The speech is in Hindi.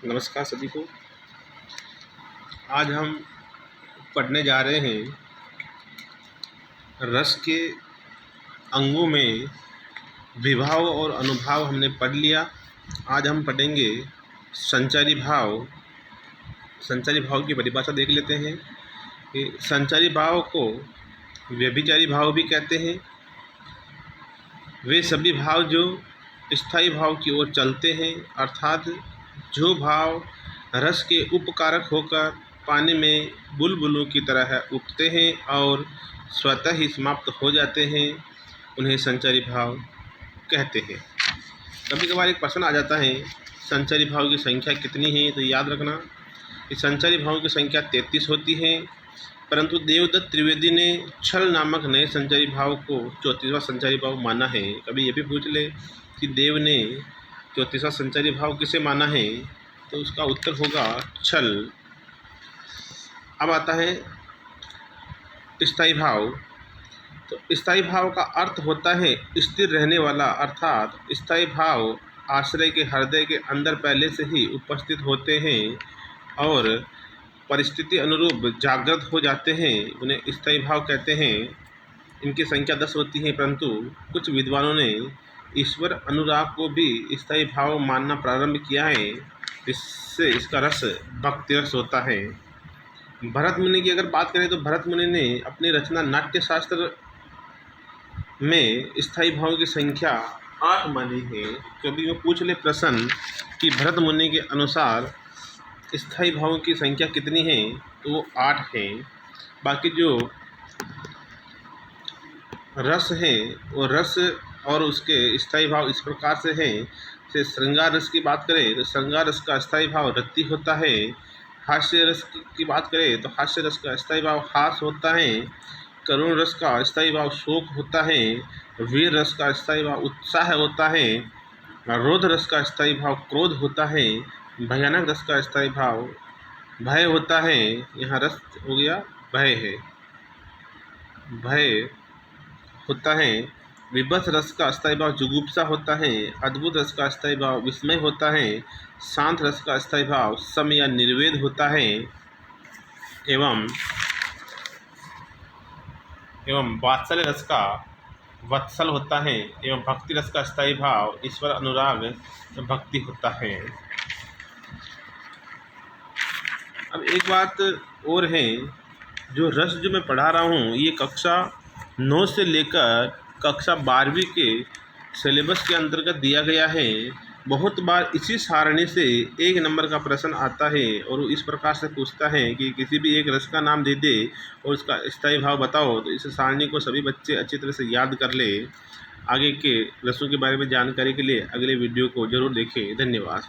नमस्कार सभी को। आज हम पढ़ने जा रहे हैं रस के अंगों में विभाव और अनुभाव हमने पढ़ लिया। आज हम पढ़ेंगे संचारी भाव। संचारी भाव की परिभाषा देख लेते हैं कि संचारी भाव को व्यभिचारी भाव भी कहते हैं। वे सभी भाव जो स्थायी भाव की ओर चलते हैं, अर्थात जो भाव रस के उपकारक होकर पानी में बुलबुलों की तरह उठते हैं और स्वतः ही समाप्त हो जाते हैं, उन्हें संचारी भाव कहते हैं। कभी कभार एक प्रश्न आ जाता है, संचारी भाव की संख्या कितनी है? तो याद रखना कि संचारी भाव की संख्या 33 होती है, परंतु देवदत्त त्रिवेदी ने छल नामक नए संचारी भाव को 34वां संचारी भाव माना है। कभी ये भी पूछ ले कि देव ने 34वां संचारी भाव किसे माना है, तो उसका उत्तर होगा छल। अब आता है स्थायी भाव। तो स्थायी भाव का अर्थ होता है स्थिर रहने वाला, अर्थात स्थायी भाव आश्रय के हृदय के अंदर पहले से ही उपस्थित होते हैं और परिस्थिति अनुरूप जागृत हो जाते हैं, उन्हें स्थायी भाव कहते हैं। इनकी संख्या 10 होती है, परंतु कुछ विद्वानों ने ईश्वर अनुराग को भी स्थायी भाव मानना प्रारंभ किया है। इससे इसका रस भक्ति रस होता है। भरत मुनि की अगर बात करें तो भरत मुनि ने अपनी रचना नाट्य शास्त्र में स्थायी भाव की संख्या 8 मानी है। कभी वो पूछ ले प्रश्न कि भरत मुनि के अनुसार स्थायी भावों की संख्या कितनी है, तो वो 8 है। बाकी जो रस है वो रस और उसके स्थायी भाव इस प्रकार से हैं। जैसे श्रृंगार रस की बात करें तो श्रृंगार रस का स्थायी भाव रति होता है। हास्य रस की बात करें तो हास्य रस का स्थायी भाव हास होता है। करुण रस का स्थायी भाव शोक होता है। वीर रस का स्थायी भाव उत्साह होता है। रोध रस का स्थायी भाव क्रोध होता है। भयानक रस का स्थायी भाव भय होता है। यहाँ रस हो गया भय है, भय होता है। विभत्स रस का स्थायी भाव जुगुप्सा होता है। अद्भुत रस का स्थायी भाव विस्मय होता है। शांत रस का स्थायी भाव सम या निर्वेद होता है। एवं वात्सल्य रस का वत्सल होता है। एवं भक्ति रस का स्थायी भाव ईश्वर अनुराग भक्ति होता है। अब एक बात और है, जो रस जो मैं पढ़ा रहा हूँ ये कक्षा 9 से लेकर कक्षा 12वीं के सिलेबस के अंतर्गत दिया गया है। बहुत बार इसी सारणी से 1 नंबर का प्रश्न आता है और वो इस प्रकार से पूछता है कि किसी भी एक रस का नाम दे दे और उसका स्थायी भाव बताओ। तो इस सारणी को सभी बच्चे अच्छी तरह से याद कर ले। आगे के रसों के बारे में जानकारी के लिए अगले वीडियो को जरूर देखें। धन्यवाद।